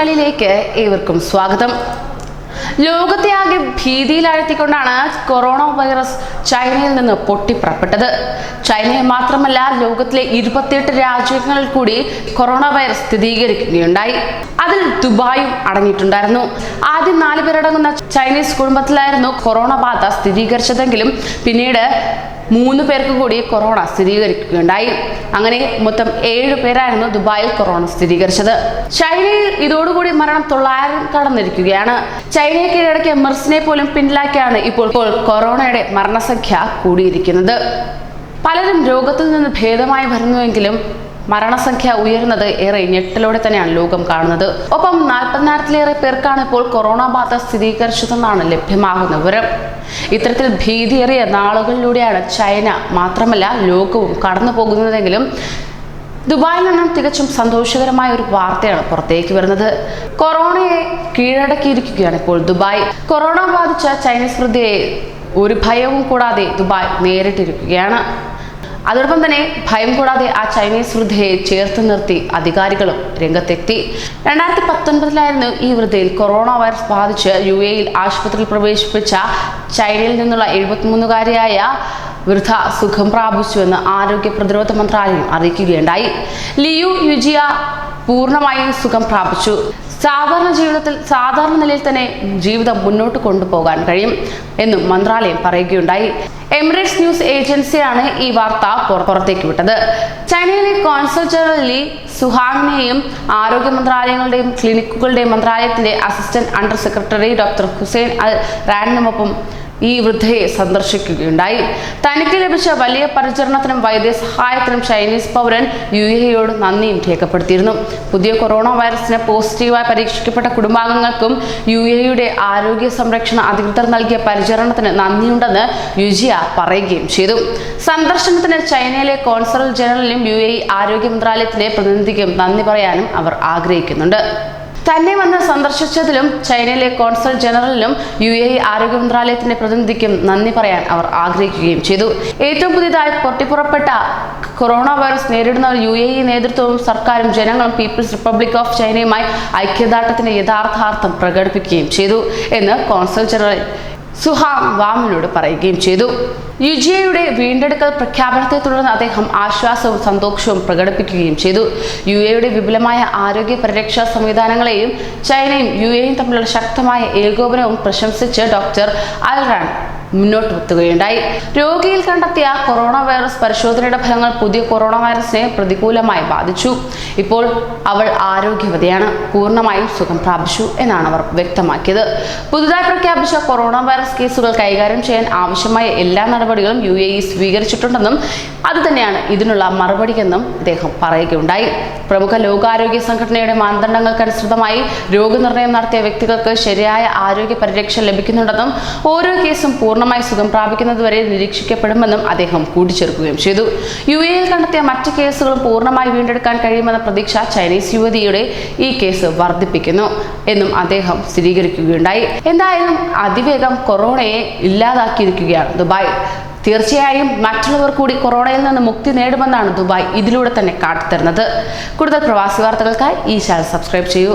മലയാളിയിലേക്ക് ഏവർക്കും സ്വാഗതം. ലോകത്തെ ആകെ ഭീതിയിലാഴ്ത്തിക്കൊണ്ടാണ് കൊറോണ വൈറസ് ചൈനയിൽ നിന്ന് പൊട്ടിപ്പുറപ്പെട്ടത്. ചൈനയെ മാത്രമല്ല, ലോകത്തിലെ 28 രാജ്യങ്ങളിൽ കൂടി കൊറോണ വൈറസ് സ്ഥിരീകരിക്കുകയുണ്ടായി. അതിൽ ദുബായും അടങ്ങിയിട്ടുണ്ടായിരുന്നു. ആദ്യം 4 പേരടങ്ങുന്ന ചൈനീസ് കുടുംബത്തിലായിരുന്നു കൊറോണ ബാധ സ്ഥിരീകരിച്ചതെങ്കിലും പിന്നീട് 3 പേർക്ക് കൂടി കൊറോണ സ്ഥിരീകരിക്കുകയുണ്ടായി. അങ്ങനെ മൊത്തം 7 പേരായിരുന്നു ദുബായിൽ കൊറോണ സ്ഥിരീകരിച്ചത്. ചൈനയിൽ ഇതോടുകൂടി മരണം 900 കടന്നിരിക്കുകയാണ്. ചൈനയെ കീഴടക്കിയ മെർസിനെ പോലും പിന്നിലാക്കിയാണ് ഇപ്പോൾ കൊറോണയുടെ മരണസംഖ്യ കൂടിയിരിക്കുന്നത്. പലരും രോഗത്തിൽ നിന്ന് ഭേദമായി വരുന്നുവെങ്കിലും മരണസംഖ്യ ഉയരുന്നത് ഏറെ ഞെട്ടലോടെ തന്നെയാണ് ലോകം കാണുന്നത്. ഒപ്പം 40,000-ലേറെ പേർക്കാണ് ഇപ്പോൾ കൊറോണ ബാധ സ്ഥിരീകരിച്ചതെന്നാണ് ലഭ്യമാകുന്ന വിവരം. ഇത്തരത്തിൽ ഭീതിയേറിയ നാളുകളിലൂടെയാണ് ചൈന മാത്രമല്ല ലോകവും കടന്നു പോകുന്നതെങ്കിലും ദുബായിൽ നിന്നും തികച്ചും സന്തോഷകരമായ ഒരു വാർത്തയാണ് പുറത്തേക്ക് വരുന്നത്. കൊറോണയെ കീഴടക്കിയിരിക്കുകയാണ് ഇപ്പോൾ ദുബായ്. കൊറോണ ബാധിച്ച ചൈനീസ് വൃദ്ധയെ ഒരു ഭയവും കൂടാതെ ദുബായ് നേരിട്ടിരിക്കുകയാണ്. അതോടൊപ്പം തന്നെ ഭയം കൂടാതെ ആ ചൈനീസ് വൃദ്ധയെ ചേർത്ത് നിർത്തി അധികാരികളും രംഗത്തെത്തി. 2019-ലായിരുന്നു ഈ വൃദ്ധയിൽ കൊറോണ വൈറസ് ബാധിച്ച് UAE-യിൽ ആശുപത്രിയിൽ പ്രവേശിപ്പിച്ച ചൈനയിൽ നിന്നുള്ള 73-കാരിയായ വൃദ്ധ സുഖം പ്രാപിച്ചുവെന്ന് ആരോഗ്യ പ്രതിരോധ മന്ത്രാലയം അറിയിക്കുകയുണ്ടായി. ലിയു യുജിയ പൂർണ്ണമായും സുഖം പ്രാപിച്ചു. സാധാരണ നിലയിൽ തന്നെ ജീവിതം മുന്നോട്ട് കൊണ്ടുപോകാൻ കഴിയും എന്നും മന്ത്രാലയം പറയുകയുണ്ടായി. എമിറേറ്റ്സ് ന്യൂസ് ഏജൻസിയാണ് ഈ വാർത്ത പുറത്തേക്ക് വിട്ടത്. ചൈനയിലെ കോൺസൽ ജനറൽ ലി സുഹാങ്ങിനെയും ആരോഗ്യ മന്ത്രാലയങ്ങളുടെയും ക്ലിനിക്കുകളുടെയും മന്ത്രാലയത്തിന്റെ assistant under secretary doctor Hussain Al റാനിനുമൊപ്പം ഈ വൃദ്ധയെ സന്ദർശിക്കുകയുണ്ടായി. തനിക്ക് ലഭിച്ച വലിയ പരിചരണത്തിനും വൈദ്യസഹായത്തിനും ചൈനീസ് പൗരൻ UAE-യോട് നന്ദിയും രേഖപ്പെടുത്തിയിരുന്നു. പുതിയ കൊറോണ വൈറസിന് പോസിറ്റീവായി പരീക്ഷിക്കപ്പെട്ട കുടുംബാംഗങ്ങൾക്കും UAE-യുടെ ആരോഗ്യ സംരക്ഷണ അധികൃതർ നൽകിയ പരിചരണത്തിന് നന്ദിയുണ്ടെന്ന് യുജിയ പറയുകയും ചെയ്തു. സന്ദർശനത്തിന് ചൈനയിലെ കോൺസൽ ജനറലിനും UAE ആരോഗ്യ മന്ത്രാലയത്തിന്റെ പ്രതിനിധിക്കും നന്ദി പറയാനും അവർ ആഗ്രഹിക്കുന്നുണ്ട്. തന്നെ വന്ന് സന്ദർശിച്ചതിലും ചൈനയിലെ കോൺസൽ ജനറലിനും UAE ആരോഗ്യ മന്ത്രാലയത്തിന്റെ പ്രതിനിധിക്കും നന്ദി പറയാൻ അവർ ആഗ്രഹിക്കുകയും ചെയ്തു. ഏറ്റവും പുതിയതായി പൊട്ടിപ്പുറപ്പെട്ട കൊറോണ വൈറസ് നേരിടുന്ന UAE നേതൃത്വവും സർക്കാരും ജനങ്ങളും പീപ്പിൾസ് റിപ്പബ്ലിക് ഓഫ് ചൈനയുമായി ഐക്യദാർഢ്യത്തിന്റെ യഥാർത്ഥാർത്ഥം പ്രകടിപ്പിക്കുകയും ചെയ്തു എന്ന് കോൺസൽ ജനറൽ സുഹാങ് വാമിനോട് പറയുകയും ചെയ്തു. യുജിയയുടെ വീണ്ടെടുക്കൽ പ്രഖ്യാപനത്തെ തുടർന്ന് അദ്ദേഹം ആശ്വാസവും സന്തോഷവും പ്രകടിപ്പിക്കുകയും ചെയ്തു. UAE-യുടെ വിപുലമായ ആരോഗ്യ പരിരക്ഷാ സംവിധാനങ്ങളെയും ചൈനയും UAE-യും തമ്മിലുള്ള ശക്തമായ ഏകോപനവും പ്രശംസിച്ച് ഡോക്ടർ അൽ റാൻ മുന്നോട്ട് വെത്തുകയുണ്ടായി. രോഗിയിൽ കണ്ടെത്തിയ കൊറോണ വൈറസ് പരിശോധനയുടെ ഫലങ്ങൾ പുതിയ കൊറോണ വൈറസിനെ പ്രതികൂലമായി ബാധിച്ചു. ഇപ്പോൾ അവൾ ആരോഗ്യവതിയാണ്, പൂർണ്ണമായും സുഖം പ്രാപിച്ചു എന്നാണ് അവർ വ്യക്തമാക്കിയത്. പുതുതായി പ്രഖ്യാപിച്ച കൊറോണ വൈറസ് കേസുകൾ കൈകാര്യം ചെയ്യാൻ ആവശ്യമായ എല്ലാ നടപടികളും UAE സ്വീകരിച്ചിട്ടുണ്ടെന്നും അതുതന്നെയാണ് ഇതിനുള്ള മറുപടിയെന്നും അദ്ദേഹം പറയുകയുണ്ടായി. പ്രമുഖ ലോകാരോഗ്യ സംഘടനയുടെ മാനദണ്ഡങ്ങൾക്കനുസൃതമായി രോഗനിർണയം നടത്തിയ വ്യക്തികൾക്ക് ശരിയായ ആരോഗ്യ പരിരക്ഷ ലഭിക്കുന്നുണ്ടെന്നും ഓരോ കേസും പൂർണ്ണമായി സുഖം പ്രാപിക്കുന്നതുവരെ നിരീക്ഷിക്കപ്പെടുമെന്നും അദ്ദേഹം കൂട്ടിച്ചേർക്കുകയും ചെയ്തു. UAE-യിൽ കണ്ടെത്തിയ മറ്റ് കേസുകളും പൂർണ്ണമായി വീണ്ടെടുക്കാൻ കഴിയുമെന്ന പ്രതീക്ഷ ചൈനീസ് യുവതിയുടെ ഈ കേസ് വർദ്ധിപ്പിക്കുന്നു എന്നും അദ്ദേഹം സ്ഥിരീകരിക്കുകയുണ്ടായി. എന്തായാലും അതിവേഗം കൊറോണയെ ഇല്ലാതാക്കിയിരിക്കുകയാണ് ദുബായ്. തീർച്ചയായും മറ്റുള്ളവർ കൂടി കൊറോണയിൽ നിന്ന് മുക്തി നേടുമെന്നാണ് ദുബായ് ഇതിലൂടെ തന്നെ കാട്ടിത്തരുന്നത്. കൂടുതൽ പ്രവാസി വാർത്തകൾക്കായി ഈ ചാനൽ സബ്സ്ക്രൈബ് ചെയ്യൂ.